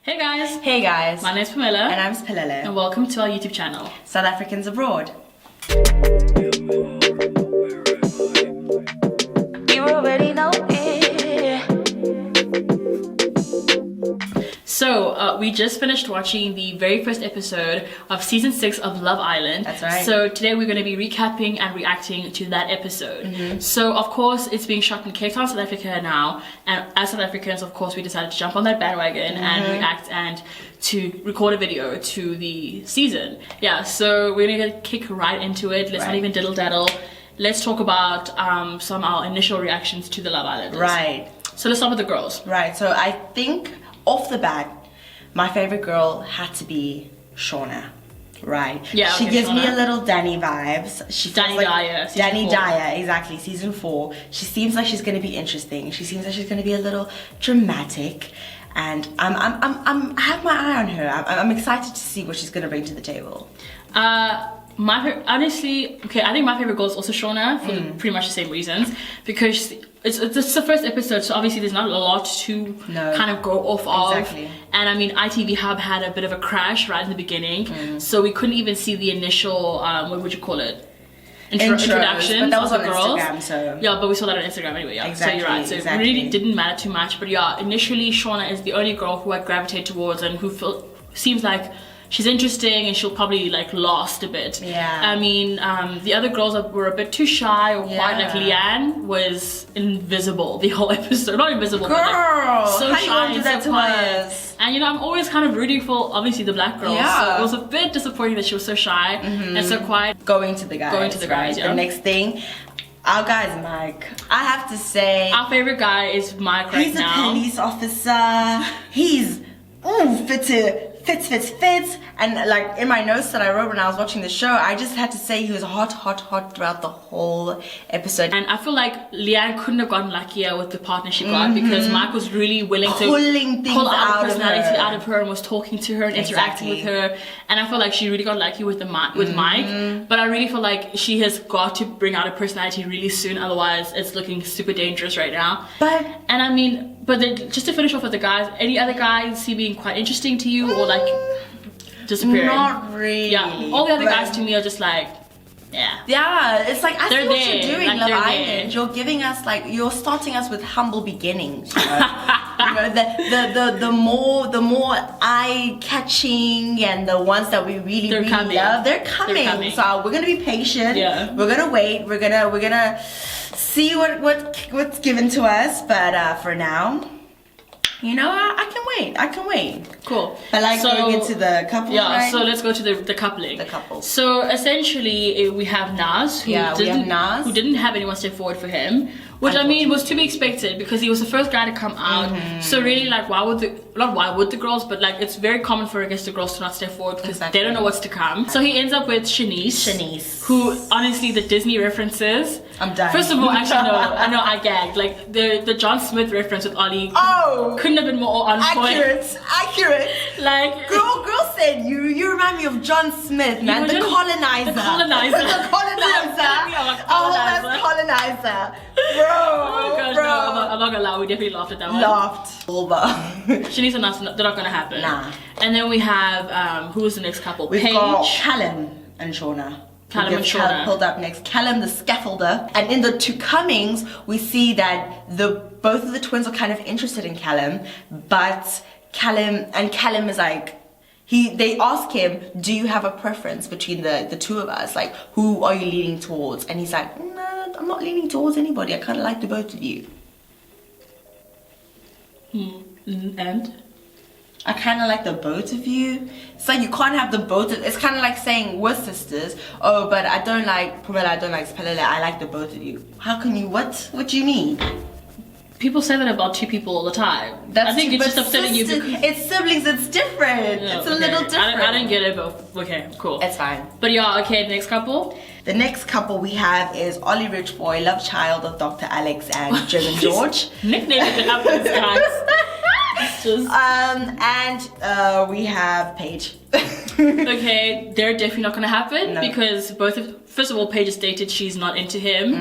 Hey guys! Hey guys! My name's Pamela. And I'm Spalele. And welcome to our YouTube channel. South Africans Abroad. You already know it. So, we just finished watching the very first episode of season 6 of Love Island. That's right. So today we're going to be recapping and reacting to that episode. So of course it's being shot in Cape Town, South Africa now. And as South Africans, of course, we decided to jump on that bandwagon and react and to record a video to the season. Yeah, so we're going to kick right into it. Let's not even diddle daddle. Let's talk about some of our initial reactions to the Love Islanders. Right. So let's start with the girls. Right, so I think off the bat, my favorite girl had to be Shauna. Right. Yeah. She okay, gives me Shauna. a little Danny vibes. She feels Danny like Dyer. Danny 4. Dyer, exactly. Season 4. She seems like she's gonna be interesting. She seems like she's gonna be a little dramatic, and I have my eye on her. I'm excited to see what she's gonna bring to the table. Honestly, okay, I think my favorite girl is also Shauna for pretty much the same reasons, because it's the first episode, so obviously there's not a lot to kind of go off of. Exactly. And I mean, ITV Hub had a bit of a crash right in the beginning, so we couldn't even see the initial what would you call it? Introduction. But that was of on the girls. Instagram, so yeah, but we saw that on Instagram anyway. Yeah, exactly, so you're right. So it really didn't matter too much. But yeah, initially Shauna is the only girl who I gravitate towards and who seems like she's interesting, and she'll probably like last a bit. Yeah. I mean, the other girls were a bit too shy or quiet. Like Leanne was invisible the whole episode. Not invisible, girl, but like so how shy you do and that so to quiet. us? And you know, I'm always kind of rooting for obviously the black girls. Yeah. So it was a bit disappointing that she was so shy and so quiet. Going to the guys. Yeah. The next thing, our guy's Mike. I have to say, Our favorite guy is Mike right now. He's a police officer. He's fits. And like in my notes that I wrote when I was watching the show, I just had to say he was hot throughout the whole episode. And I feel like Leanne couldn't have gotten luckier with the partner she got, because Mike was really willing to pull out personality out of her and was talking to her and interacting with her. And I feel like she really got lucky with Mike. But I really feel like she has got to bring out a personality really soon, otherwise it's looking super dangerous right now. And I mean, but then just to finish off with the guys, any other guys see being quite interesting to you, or like disappearing? Not really. Yeah, all the other guys to me are just like, yeah, it's like I see what you're doing, like, Love Island. You're giving us you're starting us with humble beginnings. You know, the more eye-catching and the ones that we really love, they're coming. So we're gonna be patient. Yeah. We're gonna wait. We're gonna see what's given to us. But for now, you know, I can wait. Cool. But like going into the couple. Yeah, right? so let's go to the coupling. The couple. So essentially we have Naz, who didn't have anyone step forward for him, which I mean was to be expected, because he was the first guy to come out. So really, like, why would the girls, but like it's very common for, I guess, the girls to not step forward because they don't know what's to come. So he ends up with Shanice, who honestly, the Disney references, I'm done. First of all, actually no, I gagged. Like the John Smith reference with Ollie couldn't have been more on point. Accurate. Like girl said you remind me of John Smith, man. The colonizer. The colonizer. Colonizer. Bro. Oh gosh, no, I'm not gonna lie, we definitely laughed at that one. Over. Shanice and us, they're not gonna happen. Nah. And then we have who is the next couple? We've Paige. got Callum and Shauna. Callum and Shauna. Pulled up next. Callum, the scaffolder. And in the two comings, we see that both of the twins are kind of interested in Callum, but Callum is like, they ask him, do you have a preference between the two of us? Like, who are you leaning towards? And he's like, no, I'm not leaning towards anybody. I kind of like the both of you. And? I kind of like the both of you. It's like you can't have the both of, it's kind of like saying we're sisters. Oh, but I don't like Pamela, I don't like Spalele, I like the both of you. How can you, what do you mean? People say that about two people all the time. I think it's just upsetting you because it's siblings, it's different. No, it's a little different. I don't get it, but okay, cool. It's fine. But yeah, okay, next couple. The next couple we have is Ollie Rich Boy, love child of Dr. Alex and German George. Nicknaming the couple, guys. And we have Paige. okay, they're definitely not gonna happen because first of all, Paige stated she's not into him,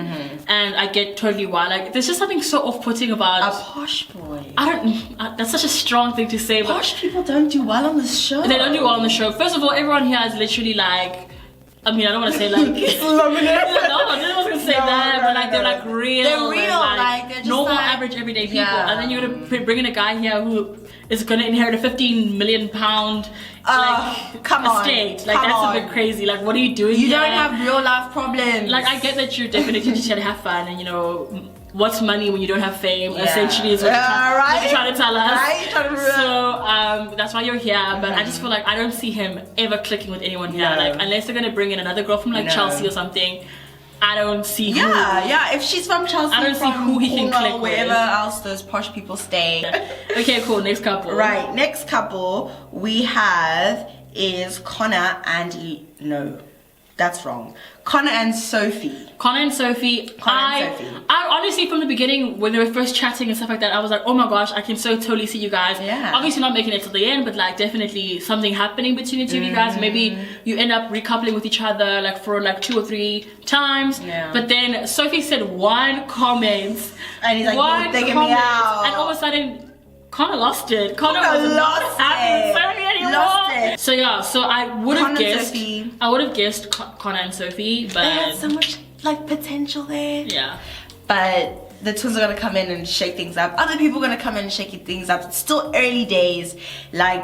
and I get totally why. Like, there's just something so off-putting about a posh boy. That's such a strong thing to say, but posh people don't do well on the show. They don't do well on the show. First of all, everyone here is literally like, I mean, I don't want to say like, no, I didn't want to say that, but like they're like real. They're real, like they're just normal, like, average, everyday people. And then you're gonna bring in a guy here who is gonna inherit a 15 million pound estate. Like, that's a bit crazy. Like, what are you doing? You don't have real life problems. Like, I get that you're definitely just here to have fun, and you know, what's money when you don't have fame? Essentially, is what you're trying to tell us. So that's why you're here. But I just feel like I don't see him ever clicking with anyone here. Like, unless they're gonna bring in another girl from like Chelsea or something. I don't see who. If she's from Chelsea, I don't see who he can click wherever with. else those posh people stay. Okay, cool. Next couple. Right, next couple we have is Connor and that's wrong. Connor and Sophie. I honestly, from the beginning, when they were first chatting and stuff like that, I was like, oh my gosh, I can so totally see you guys. Obviously not making it to the end, but like definitely something happening between the two of you guys. Maybe you end up recoupling with each other like for like 2 or 3 times. But then Sophie said one comment. And he's like, you're taking me out. And all of a sudden, Connor lost it. Connor was not happy with Sophie anymore. So yeah, so I would have guessed Connor and Sophie, but they had so much like potential there. Yeah. But the twins are gonna come in and shake things up. Other people are gonna come in and shake things up. It's still early days. Like,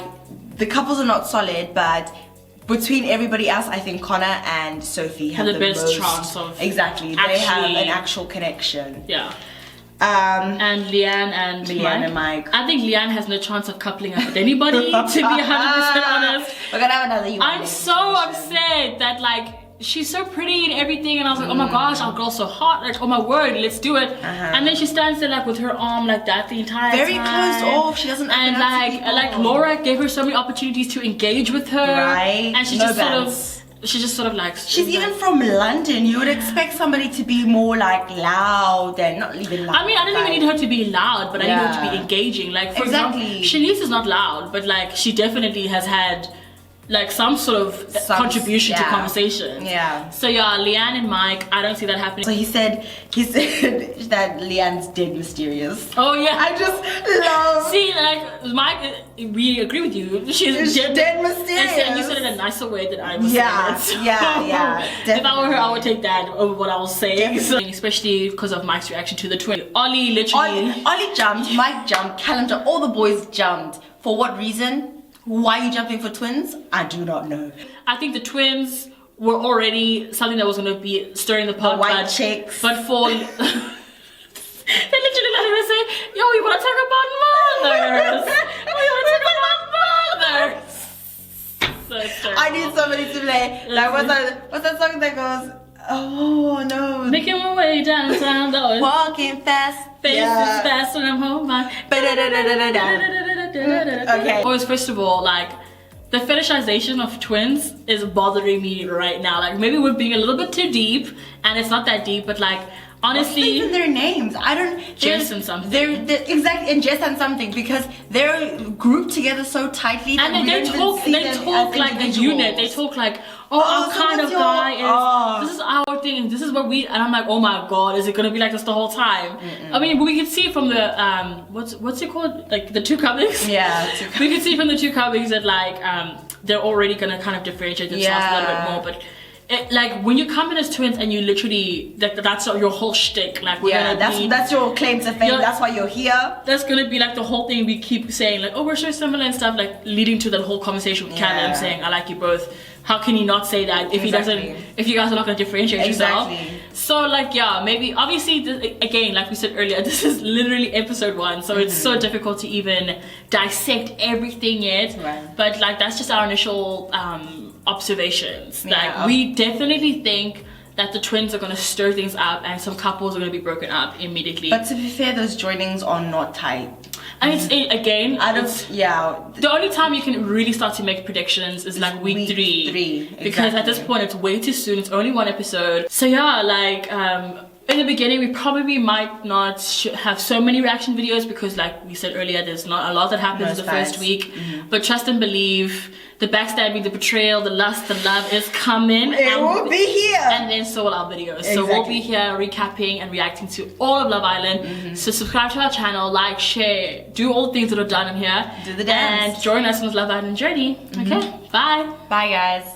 the couples are not solid, but between everybody else, I think Connor and Sophie have the best chance of they have an actual connection. Yeah. And Leanne and Mike. I think Leanne has no chance of coupling up with anybody, to be 100% honest. We're gonna have another I'm so upset that like she's so pretty and everything, and I was like, oh my gosh, our girl's so hot, like, oh my word, let's do it. And then she stands there like with her arm like that the entire time. Very closed off, she doesn't and like Laura gave her so many opportunities to engage with her. And she just sort of like, she's even from London. You would expect somebody to be more like loud and not even loud. I mean, I don't even need her to be loud, but I need her to be engaging. Like, for example, Shanice is not loud, but like she definitely has had like some sort of contribution to conversation. So yeah, Leanne and Mike, I don't see that happening. So he said that Leanne's dead mysterious. Oh yeah, I just love. See, like Mike, we agree with you. She's dead mysterious. And you said it in a nicer way than I was saying it. So if I were her, I would take that over what I was saying. So, especially because of Mike's reaction to the twin. Ollie jumped, Mike jumped, Callum jumped, all the boys jumped. For what reason? Why are you jumping for twins? I do not know. I think the twins were already something that was going to be stirring the pot. The white chicks. But for... they literally let her say, yo, we want to talk about mothers. We want to talk about mothers. So I need somebody to play. Like, what's that song that goes... Oh no. Making my way downtown, though. Walking fast. Faces fast when I'm home. Okay. First of all, like, the fetishization of twins is bothering me right now. Like, maybe we're being a little bit too deep, and it's not that deep, but like, honestly, what's even their names? I don't. Jess and something. They're exactly, and Jess and something, because they're grouped together so tightly. And they talk like a unit. They talk like, our kind of guy is. This is our thing, and this is what we. And I'm like, oh my god, is it gonna be like this the whole time? I mean, we can see from the what's it called? Like the two couplings. Yeah. We can see from the two couplings that like they're already gonna kind of differentiate themselves a little bit more, but. Like when you come in as twins and you literally that's your whole shtick. Like that's your claim to fame. That's why you're here. That's gonna be like the whole thing we keep saying, like, oh, we're so similar and stuff, like leading to that whole conversation with Callum saying, I like you both. How can he not say that if he doesn't? If you guys are not gonna differentiate yourself? So like maybe obviously again, like we said earlier, this is literally episode 1, so it's so difficult to even dissect everything yet. But like that's just our initial observations. Like we definitely think that the twins are going to stir things up and some couples are going to be broken up immediately. But to be fair, those joinings are not tight. And the only time you can really start to make predictions is like week 3. Because at this point it's way too soon. It's only 1 episode. So yeah, like in the beginning we probably might not have so many reaction videos because like we said earlier, there's not a lot that happens the first week. But trust and believe, the backstabbing, the betrayal, the lust, the love is coming. It will be here. And then so will our videos. Exactly. So we'll be here recapping and reacting to all of Love Island. So subscribe to our channel, like, share, do all the things that are done in here. Do the dance. And join us on this Love Island journey. Okay, bye. Bye guys.